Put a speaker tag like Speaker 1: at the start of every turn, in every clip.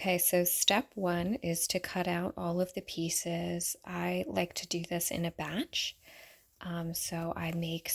Speaker 1: Okay, so step one is to cut out all of the pieces. I like to do this in a batch. So I mate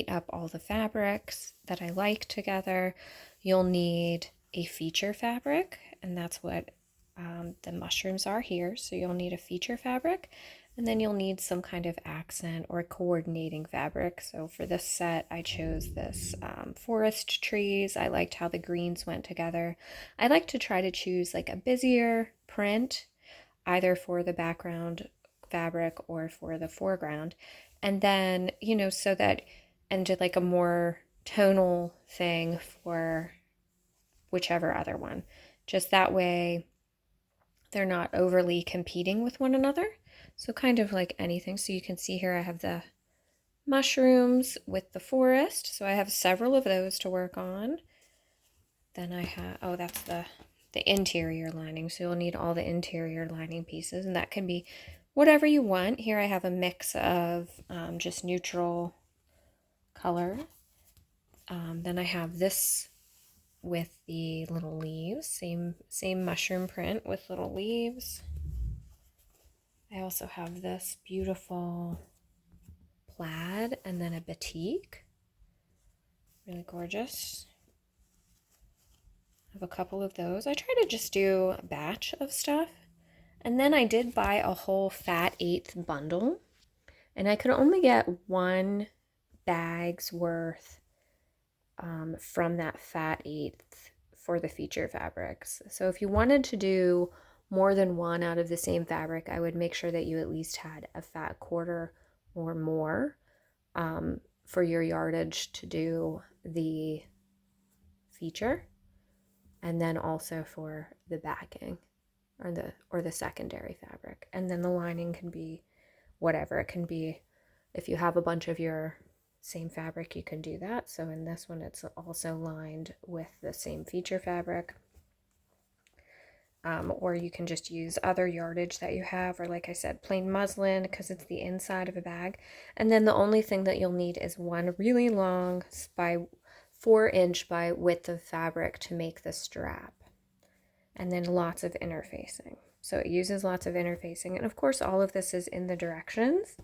Speaker 1: up all the fabrics that I like together. You'll need a feature fabric, and that's what the mushrooms are here. So you'll need a feature fabric, and then you'll need some kind of accent or coordinating fabric. So for this set, I chose this forest trees. I liked how the greens went together. I like to try to choose like a busier print, either for the background fabric or for the foreground. And then, so that, and did like a more tonal thing for whichever other one. Just that way they're not overly competing with one another. So kind of like anything. So you can see here I have the mushrooms with the forest. So I have several of those to work on. Then I have, oh, that's the interior lining. So you'll need all the interior lining pieces, and that can be whatever you want. Here I have a mix of just neutral color. Then I have this with the little leaves, same mushroom print with little leaves. I also have this beautiful plaid and then a batik. Really gorgeous. I have a couple of those. I try to just do a batch of stuff. And then I did buy a whole fat eighth bundle, and I could only get one bag's worth from that fat eighth for the feature fabrics. So if you wanted to do more than one out of the same fabric, I would make sure that you at least had a fat quarter or more for your yardage to do the feature, and then also for the backing or the secondary fabric. And then the lining can be whatever. It can be, if you have a bunch of your same fabric, you can do that. So in this one, it's also lined with the same feature fabric. Or you can just use other yardage that you have, or like I said, plain muslin, because it's the inside of a bag. And then the only thing that you'll need is one really long by 4-inch by width of fabric to make the strap. And then lots of interfacing. So it uses lots of interfacing. And of course, all of this is in the directions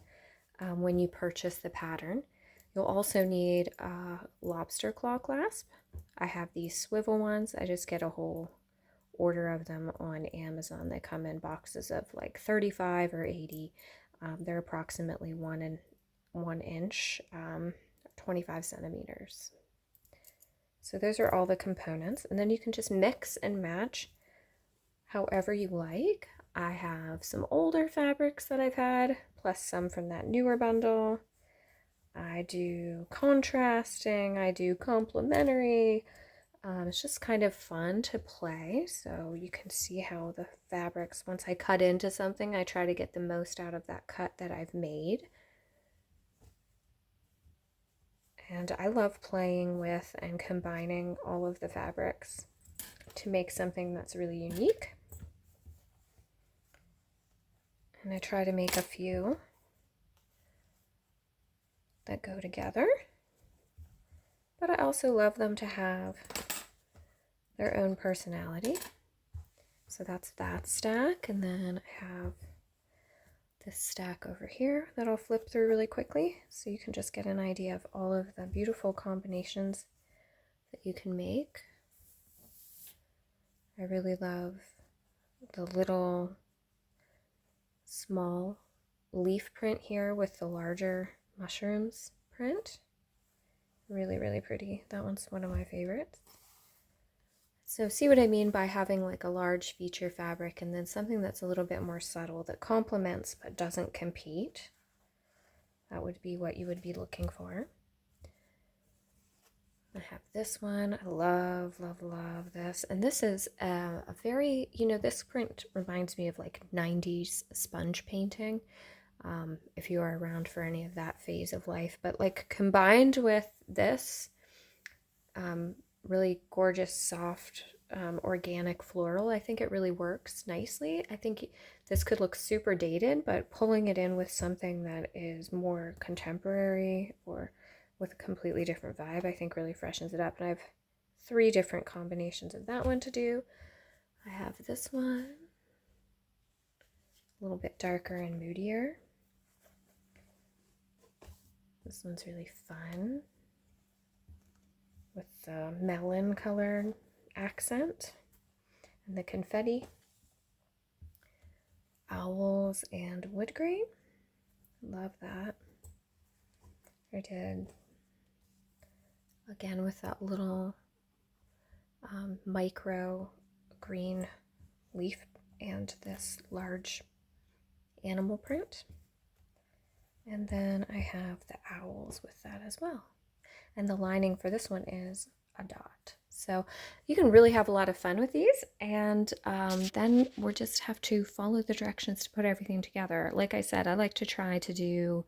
Speaker 1: when you purchase the pattern. You'll also need a lobster claw clasp. I have these swivel ones. I just get a whole order of them on Amazon. They come in boxes of like 35 or 80. They're approximately 1 inch, 25 centimeters. So those are all the components. And then you can just mix and match however you like. I have some older fabrics that I've had, plus some from that newer bundle. I do contrasting, I do complementary. It's just kind of fun to play. So you can see how the fabrics, once I cut into something, I try to get the most out of that cut that I've made. And I love playing with and combining all of the fabrics to make something that's really unique. And I try to make a few that go together. But I also love them to have their own personality. So that's that stack. And then I have this stack over here that I'll flip through really quickly, so you can just get an idea of all of the beautiful combinations that you can make. I really love the little small leaf print here with the larger mushrooms print. Really, really pretty. That one's one of my favorites. So see what I mean by having like a large feature fabric and then something that's a little bit more subtle that complements but doesn't compete. That would be what you would be looking for. I have this one. I love, love, love this. And this is a very, this print reminds me of like 90s sponge painting. If you are around for any of that phase of life. But like combined with this really gorgeous, soft, organic floral, I think it really works nicely. I think this could look super dated, but pulling it in with something that is more contemporary or with a completely different vibe, I think really freshens it up. And I have 3 different combinations of that one to do. I have this one, a little bit darker and moodier. This one's really fun with the melon colored accent and the confetti. Owls and wood grain. Love that. I did again with that little micro green leaf and this large animal print. And then I have the owls with that as well. And the lining for this one is a dot. So you can really have a lot of fun with these, and then we'll just have to follow the directions to put everything together. Like I said, I like to try to do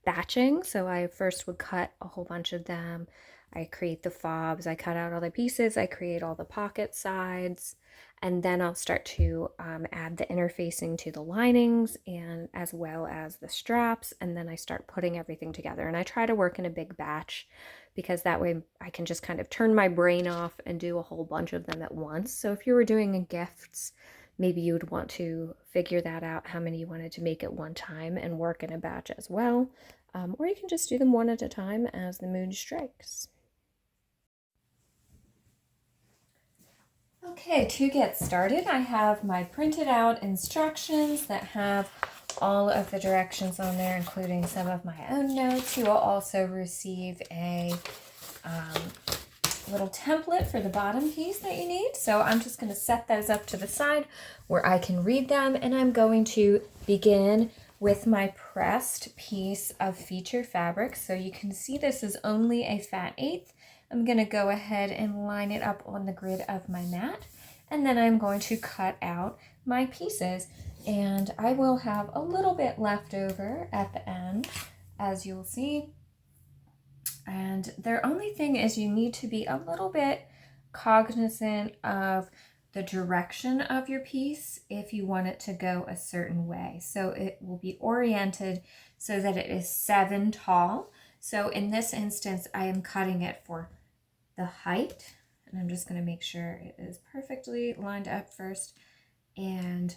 Speaker 1: batching, so I first would cut a whole bunch of them. I create the fobs, I cut out all the pieces, I create all the pocket sides, and then I'll start to add the interfacing to the linings and as well as the straps, and then I start putting everything together. And I try to work in a big batch because that way I can just kind of turn my brain off and do a whole bunch of them at once. So if you were doing gifts, maybe you would want to figure that out, how many you wanted to make at one time and work in a batch as well. Or you can just do them one at a time as the mood strikes. Okay, to get started, I have my printed out instructions that have all of the directions on there, including some of my own notes. You will also receive a little template for the bottom piece that you need. So I'm just going to set those up to the side where I can read them, and I'm going to begin with my pressed piece of feature fabric. So you can see this is only a fat eighth. I'm going to go ahead and line it up on the grid of my mat, and then I'm going to cut out my pieces, and I will have a little bit left over at the end, as you'll see. And their only thing is you need to be a little bit cognizant of the direction of your piece if you want it to go a certain way. So it will be oriented so that it is 7 tall. So in this instance, I am cutting it for the height, and I'm just going to make sure it is perfectly lined up first. And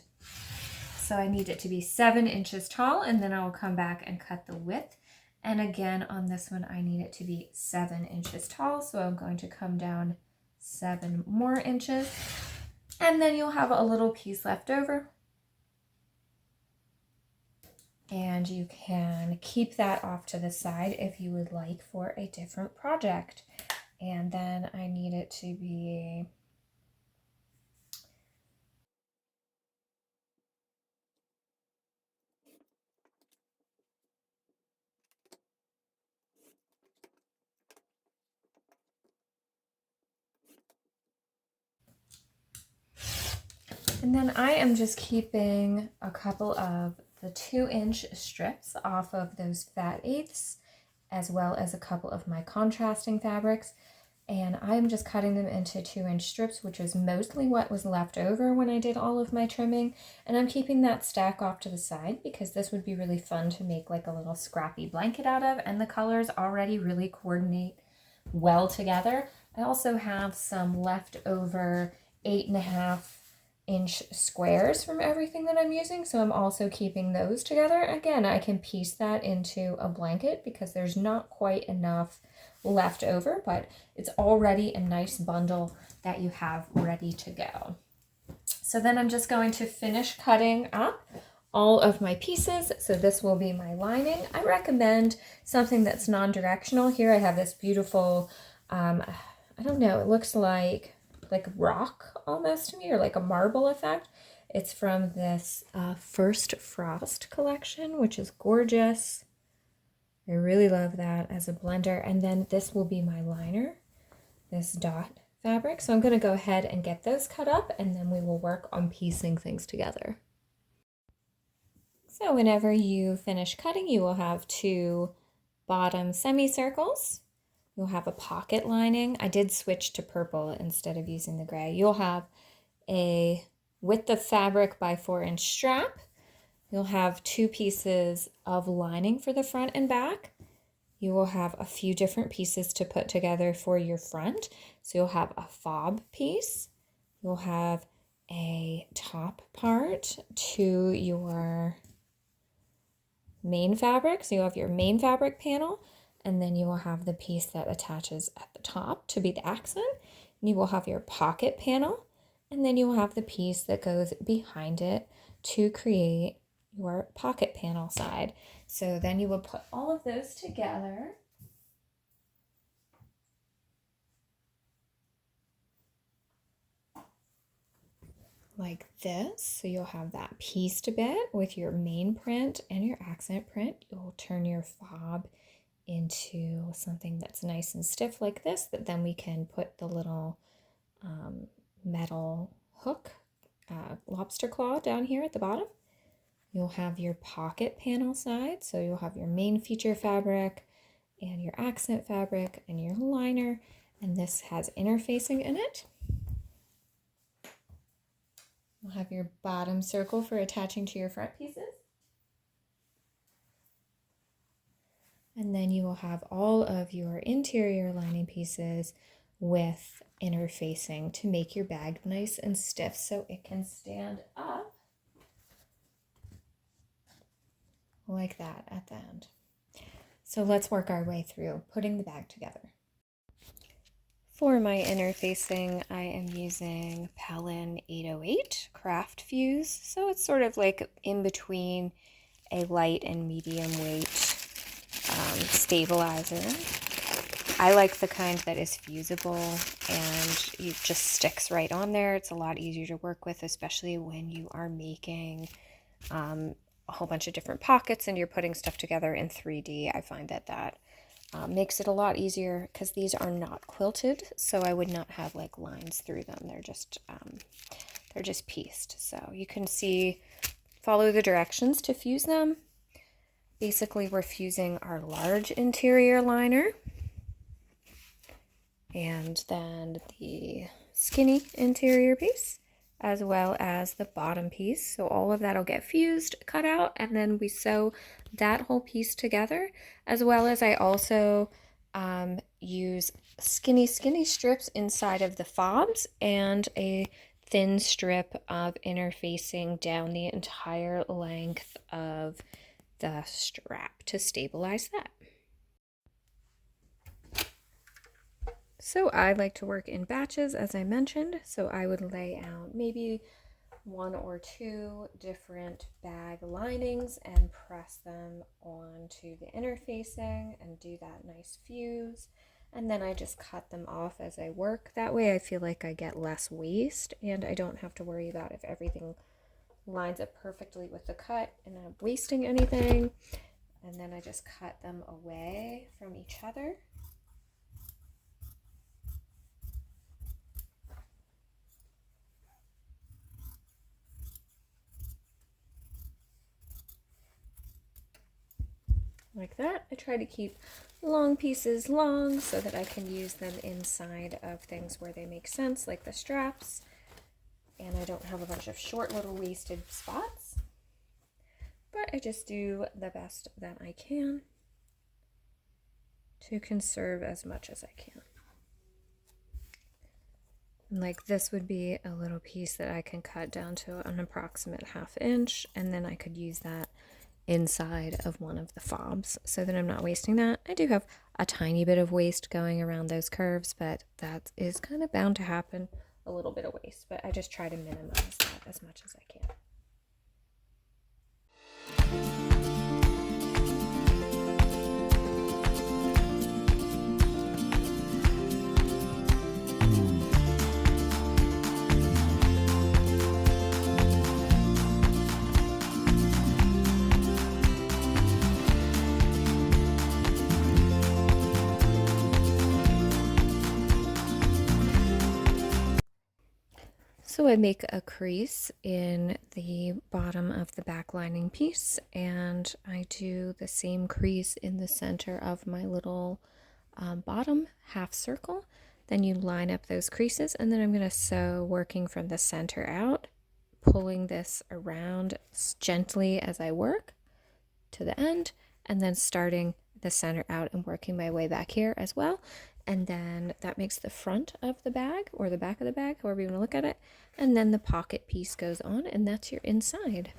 Speaker 1: so I need it to be 7 inches tall, and then I will come back and cut the width. And again, on this one, I need it to be 7 inches tall. So I'm going to come down 7 more inches, and then you'll have a little piece left over. And you can keep that off to the side if you would like for a different project. And then I need it to be and then I am just keeping a couple of the 2-inch strips off of those fat eighths, as well as a couple of my contrasting fabrics. And I'm just cutting them into 2-inch strips, which is mostly what was left over when I did all of my trimming. And I'm keeping that stack off to the side because this would be really fun to make like a little scrappy blanket out of, and the colors already really coordinate well together. I also have some leftover 8.5-inch squares from everything that I'm using, so I'm also keeping those together. Again, I can piece that into a blanket because there's not quite enough left over, but it's already a nice bundle that you have ready to go. So then I'm just going to finish cutting up all of my pieces. So this will be my lining. I recommend something that's non-directional. Here I have this beautiful, I don't know, it looks like rock almost to me, or like a marble effect. It's from this First Frost collection, which is gorgeous. I really love that as a blender. And then this will be my liner, this dot fabric. So I'm going to go ahead and get those cut up, and then we will work on piecing things together. So whenever you finish cutting, you will have 2 bottom semicircles. You'll have a pocket lining. I did switch to purple instead of using the gray. You'll have a width of fabric by 4-inch strap. You'll have 2 pieces of lining for the front and back. You will have a few different pieces to put together for your front. So you'll have a fob piece. You'll have a top part to your main fabric. So you have your main fabric panel, and then you will have the piece that attaches at the top to be the accent. And you will have your pocket panel, and then you will have the piece that goes behind it to create your pocket panel side. So then you will put all of those together. Like this. So you'll have that pieced a bit with your main print and your accent print. You'll turn your fob into something that's nice and stiff like this, that then we can put the little metal hook, lobster claw down here at the bottom. You'll have your pocket panel side, so you'll have your main feature fabric and your accent fabric and your liner, and this has interfacing in it. You'll have your bottom circle for attaching to your front pieces. And then you will have all of your interior lining pieces with interfacing to make your bag nice and stiff so it can stand up like that at the end. So let's work our way through putting the bag together. For my interfacing, I am using Pellin 808 Craft Fuse. So it's sort of like in between a light and medium weight stabilizer. I like the kind that is fusible and it just sticks right on there. It's a lot easier to work with, especially when you are making a whole bunch of different pockets and you're putting stuff together in 3D. I find that makes it a lot easier because these are not quilted, so I would not have like lines through them. They're just pieced. So you can see, follow the directions to fuse them. Basically, we're fusing our large interior liner and then the skinny interior piece, as well as the bottom piece. So all of that will get fused, cut out, and then we sew that whole piece together, as well as I also use skinny strips inside of the fobs and a thin strip of interfacing down the entire length of the strap to stabilize that. So I like to work in batches, as I mentioned, so I would lay out maybe 1 or 2 different bag linings and press them onto the interfacing and do that nice fuse. And then I just cut them off as I work. That way I feel like I get less waste and I don't have to worry about if everything lines up perfectly with the cut and I'm wasting anything. And then I just cut them away from each other. Like that. I try to keep long pieces long so that I can use them inside of things where they make sense, like the straps, and I don't have a bunch of short little wasted spots, but I just do the best that I can to conserve as much as I can. And like this would be a little piece that I can cut down to an approximate 1/2 inch, and then I could use that inside of one of the fobs so that I'm not wasting that. I do have a tiny bit of waste going around those curves, but that is kind of bound to happen, a little bit of waste, but I just try to minimize that as much as I can. So I make a crease in the bottom of the back lining piece, and I do the same crease in the center of my little bottom half circle. Then you line up those creases, and then I'm going to sew working from the center out, pulling this around gently as I work to the end, and then starting the center out and working my way back here as well. And then that makes the front of the bag, or the back of the bag, however you want to look at it. And then the pocket piece goes on, and that's your inside.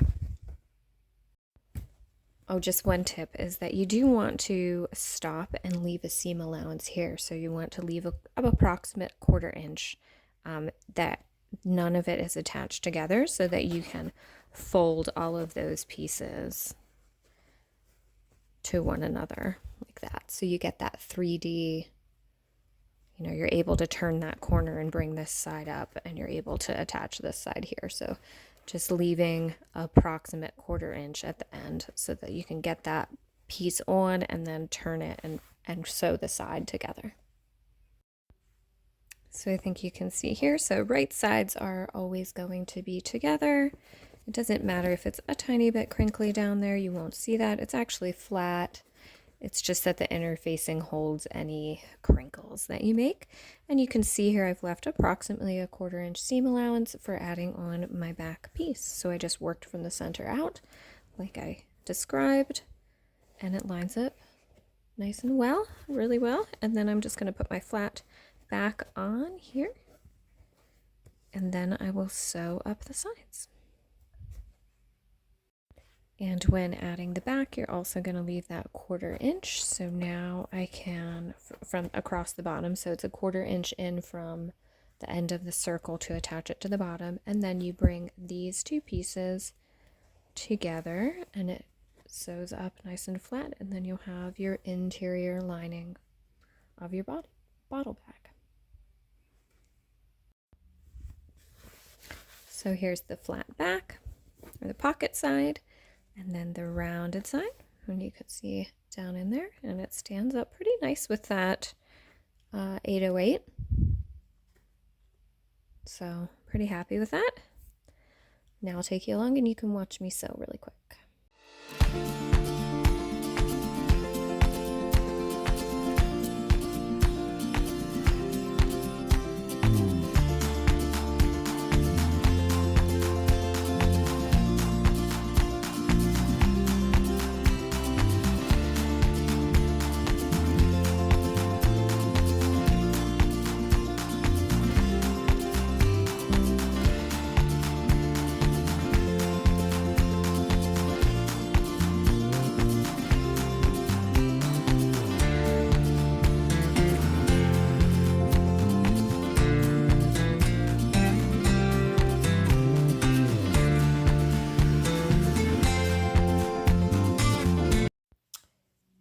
Speaker 1: Oh, just one tip is that you do want to stop and leave a seam allowance here. So you want to leave an approximate 1/4 inch that none of it is attached together, so that you can fold all of those pieces to one another like that. So you get that 3D, you're able to turn that corner and bring this side up, and you're able to attach this side here. So just leaving approximate 1/4 inch at the end so that you can get that piece on and then turn it and sew the side together. So I think you can see here, so right sides are always going to be together. It doesn't matter if it's a tiny bit crinkly down there, you won't see that. It's actually flat. It's just that the interfacing holds any crinkles that you make. And you can see here I've left approximately a 1/4 inch seam allowance for adding on my back piece. So I just worked from the center out like I described, and it lines up nice and well, really well. And then I'm just going to put my flat back on here, and then I will sew up the sides. And when adding the back, you're also going to leave that 1/4 inch. So now I can, from across the bottom, so it's a 1/4 inch in from the end of the circle to attach it to the bottom. And then you bring these two pieces together and it sews up nice and flat. And then you'll have your interior lining of your bottle bag. So here's the flat back, or the pocket side. And then the rounded side, and you can see down in there, and it stands up pretty nice with that 808. So pretty happy with that. Now I'll take you along and you can watch me sew really quick.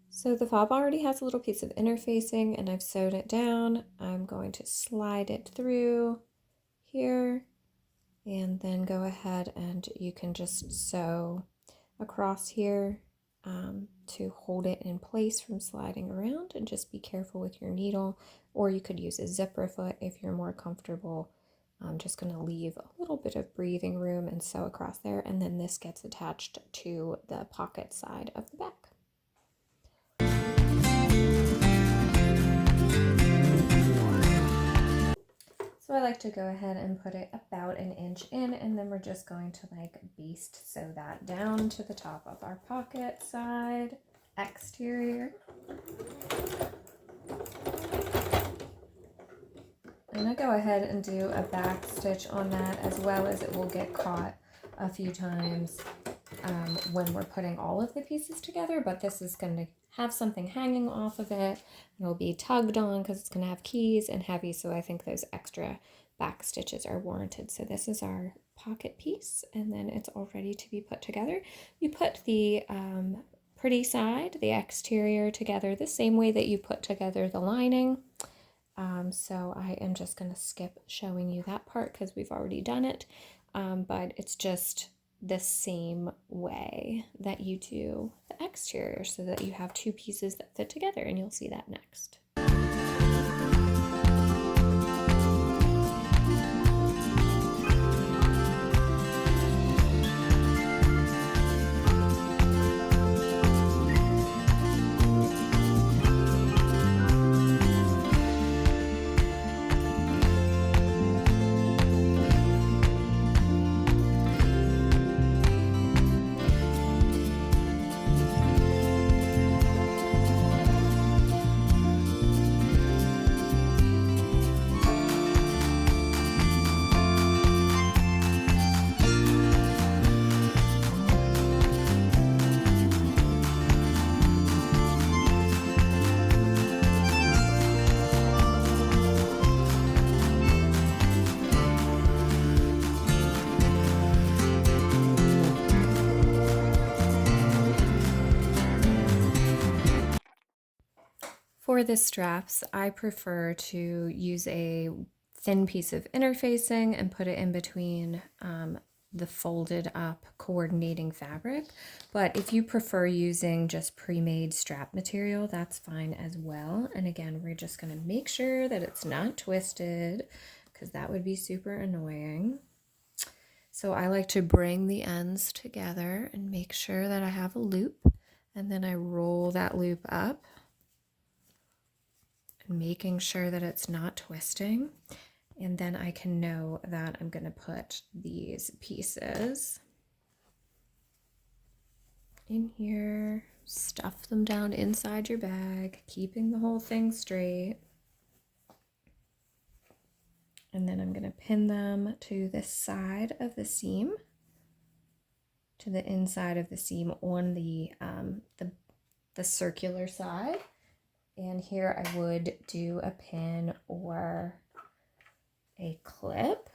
Speaker 1: So the fob already has a little piece of interfacing and I've sewed it down. I'm going to slide it through here and then go ahead and you can just sew across here to hold it in place from sliding around, and just be careful with your needle, or you could use a zipper foot if you're more comfortable. I'm just going to leave a little bit of breathing room and sew across there, and then this gets attached to the pocket side of the back. So I like to go ahead and put it about 1 inch in, and then we're just going to baste sew that down to the top of our pocket side exterior. And I go ahead and do a back stitch on that, as well as it will get caught a few times when we're putting all of the pieces together, but this is going to have something hanging off of it. It'll be tugged on because it's going to have keys and heavy, so I think those extra back stitches are warranted. So this is our pocket piece, and then it's all ready to be put together. You put the pretty side, the exterior, together the same way that you put together the lining. So I am just going to skip showing you that part because we've already done it, but it's just the same way that you do the exterior, so that you have two pieces that fit together, and you'll see that next. for the straps, I prefer to use a thin piece of interfacing and put it in between the folded up coordinating fabric. But if you prefer using just pre-made strap material, that's fine as well. And again, we're just going to make sure that it's not twisted because that would be super annoying. So I like to bring the ends together and make sure that I have a loop, and then I roll that loop up, making sure that it's not twisting. And then I can know that I'm going to put these pieces in here, stuff them down inside your bag, keeping the whole thing straight. And then I'm going to pin them to this side of the seam, to the inside of the seam on the circular side. And here I would do a pin or a clip.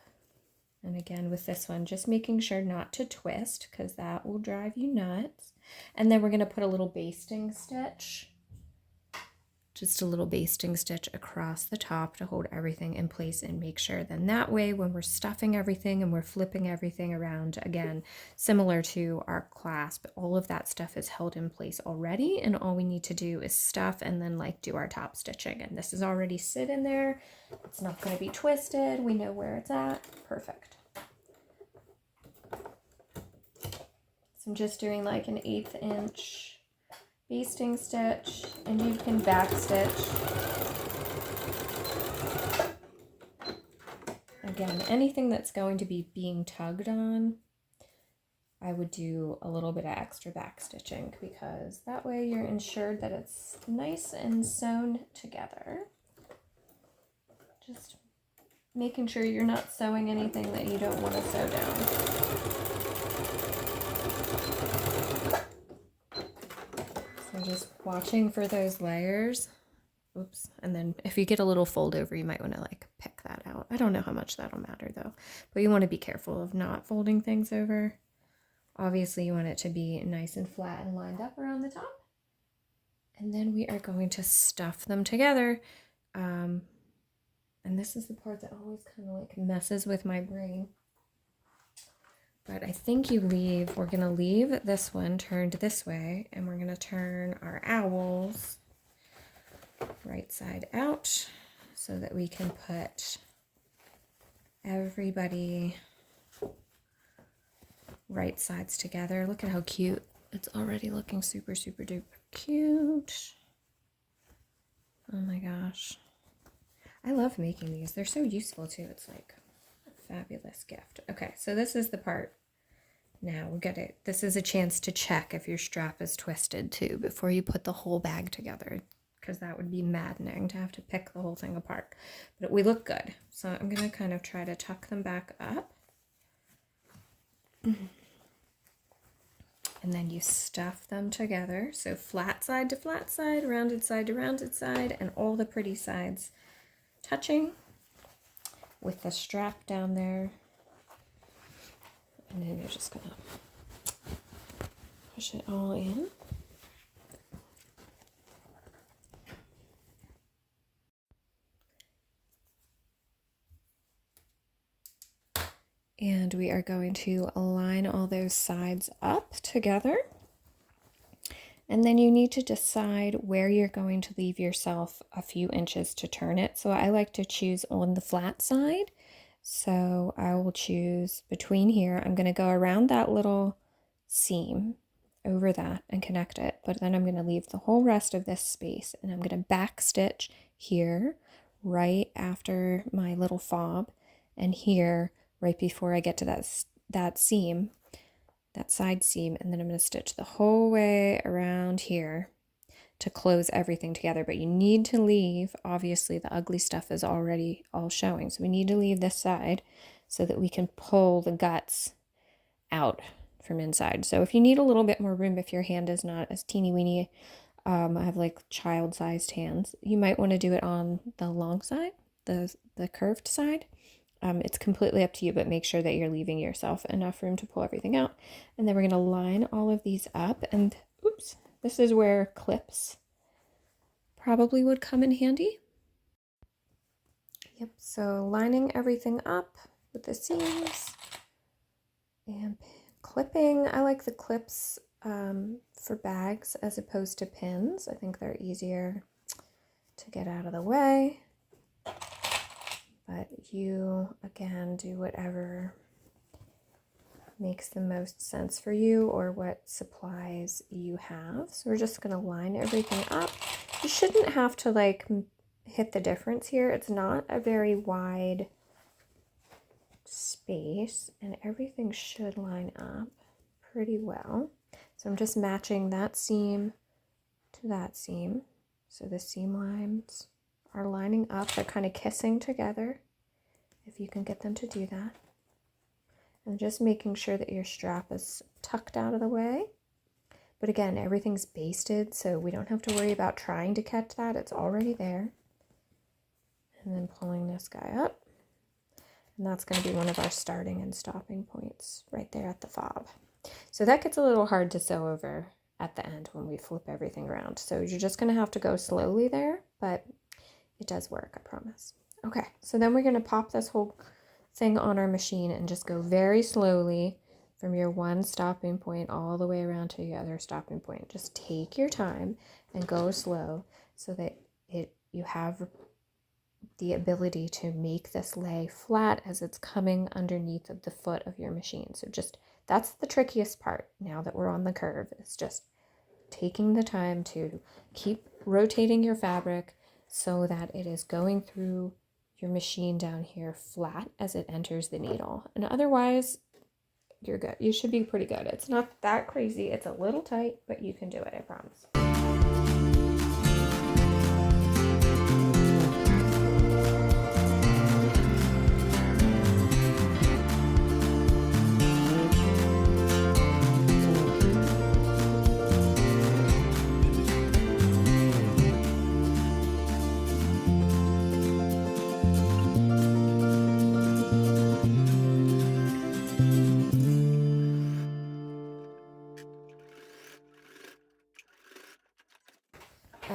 Speaker 1: And again, with this one, just making sure not to twist because that will drive you nuts. And then we're going to put a little basting stitch, just a little basting stitch across the top to hold everything in place and make sure. Then that way, when we're stuffing everything and we're flipping everything around, again, similar to our clasp, all of that stuff is held in place already. And all we need to do is stuff and then like do our top stitching. And this is already sitting there. It's not going to be twisted. We know where it's at. Perfect. So I'm just doing like an 1/8 inch basting stitch, and you can back stitch. Again, anything that's going to be being tugged on, I would do a little bit of extra back stitching because that way you're ensured that it's nice and sewn together. Just making sure you're not sewing anything that you don't want to sew down. So just watching for those layers. Oops. And then if you get a little fold over, you might want to like pick that out. I don't know how much that'll matter though, but you want to be careful of not folding things over. Obviously you want it to be nice and flat and lined up around the top. And then we are going to stuff them together. And this is the part that always kind of like messes with my brain. But I think we're going to leave this one turned this way, and we're going to turn our owls right side out so that we can put everybody right sides together. Look at how cute. It's already looking super, super duper cute. Oh my gosh. I love making these. They're so useful too. It's like a fabulous gift. Okay, so this is the part. Now we'll get it. This is a chance to check if your strap is twisted too before you put the whole bag together, because that would be maddening to have to pick the whole thing apart. But we look good. So I'm going to kind of try to tuck them back up. And then you stuff them together. So flat side to flat side, rounded side to rounded side, and all the pretty sides touching with the strap down there. And then you're just going to push it all in. And we are going to align all those sides up together. And then you need to decide where you're going to leave yourself a few inches to turn it. So I like to choose on the flat side. So I will choose between here. I'm going to go around that little seam over that and connect it. But then I'm going to leave the whole rest of this space, and I'm going to back stitch here right after my little fob, and here right before I get to that seam, that side seam, and then I'm going to stitch the whole way around here to close everything together. But you need to leave, obviously the ugly stuff is already all showing, so we need to leave this side so that we can pull the guts out from inside. So if you need a little bit more room, if your hand is not as teeny weeny, I have like child-sized hands, you might want to do it on the long side, the curved side. It's completely up to you, but make sure that you're leaving yourself enough room to pull everything out. And then we're going to line all of these up, and oops, this is where clips probably would come in handy. Yep, so lining everything up with the seams and clipping. I like the clips for bags as opposed to pins. I think they're easier to get out of the way. But you, again, do whatever makes the most sense for you or what supplies you have. So we're just going to line everything up. You shouldn't have to like hit the difference here. It's not a very wide space and everything should line up pretty well. So I'm just matching that seam to that seam. So the seam lines are lining up. They're kind of kissing together, if you can get them to do that. And just making sure that your strap is tucked out of the way. But again, everything's basted, so we don't have to worry about trying to catch that. It's already there. And then pulling this guy up. And that's going to be one of our starting and stopping points right there at the fob. So that gets a little hard to sew over at the end when we flip everything around. So you're just going to have to go slowly there, but it does work, I promise. Okay, so then we're going to pop this whole thing on our machine and just go very slowly from your one stopping point all the way around to your other stopping point. Just take your time and go slow so that you have the ability to make this lay flat as it's coming underneath of the foot of your machine. So just, that's the trickiest part now that we're on the curve. It's just taking the time to keep rotating your fabric so that it is going through your machine down here flat as it enters the needle. And otherwise, you're good. You should be pretty good. It's not that crazy. It's a little tight, but you can do it, I promise.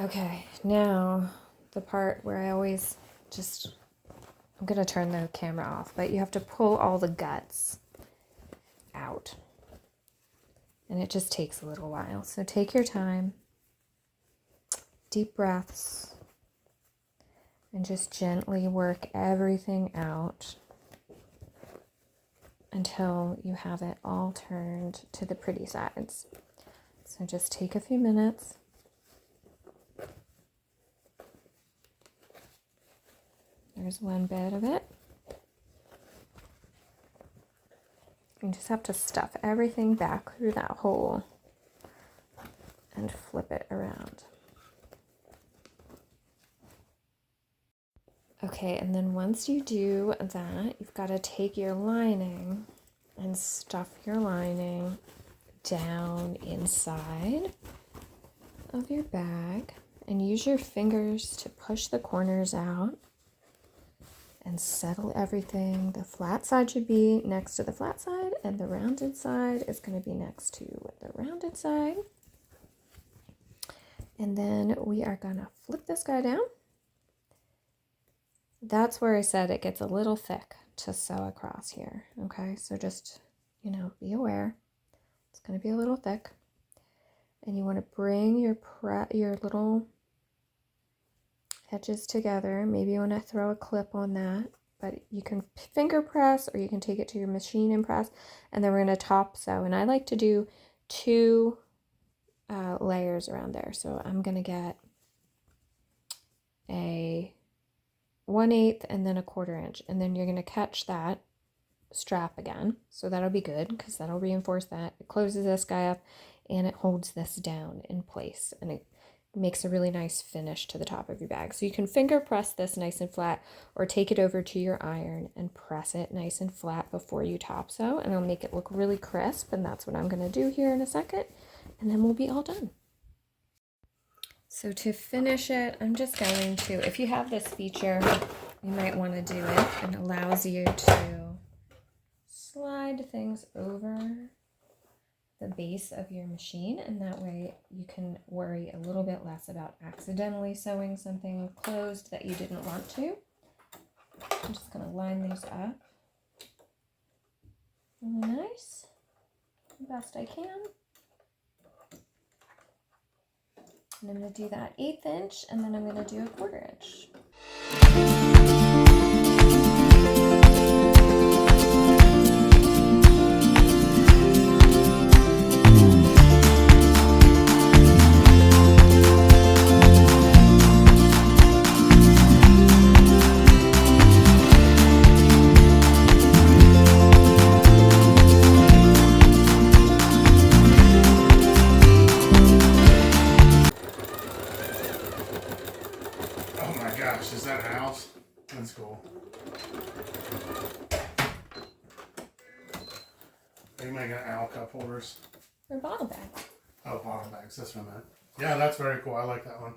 Speaker 1: Okay, now the part where I always I'm going to turn the camera off, but you have to pull all the guts out. And it just takes a little while. So take your time, deep breaths, and just gently work everything out until you have it all turned to the pretty sides. So just take a few minutes. There's one bit of it. You just have to stuff everything back through that hole and flip it around. Okay, and then once you do that, you've got to take your lining and stuff your lining down inside of your bag and use your fingers to push the corners out and settle everything. The flat side should be next to the flat side and the rounded side is going to be next to the rounded side. And then we are going to flip this guy down. That's where I said it gets a little thick to sew across here. Okay, so just, be aware. It's going to be a little thick. And you want to bring your little edges together. Maybe you want to throw a clip on that, but you can finger press or you can take it to your machine and press, and then we're going to top sew. And I like to do 2 layers around there. So I'm going to get a 1/8 and then a 1/4 inch, and then you're going to catch that strap again. So that'll be good because that'll reinforce that. It closes this guy up and it holds this down in place, and it makes a really nice finish to the top of your bag. So you can finger press this nice and flat or take it over to your iron and press it nice and flat before you top sew, and it'll make it look really crisp, and that's what I'm going to do here in a second, and then we'll be all done. So to finish it, I'm just going to, if you have this feature, you might want to do it. It allows you to slide things over the base of your machine, and that way you can worry a little bit less about accidentally sewing something closed that you didn't want to. I'm just going to line these up really nice, the best I can. And I'm going to do that 1/8 inch, and then I'm going to do a 1/4 inch.
Speaker 2: Is that a house? That's cool. Are you making owl cup holders?
Speaker 1: They're bottle bags.
Speaker 2: Oh, bottle bags. That's what I meant. Yeah, that's very cool. I like that one.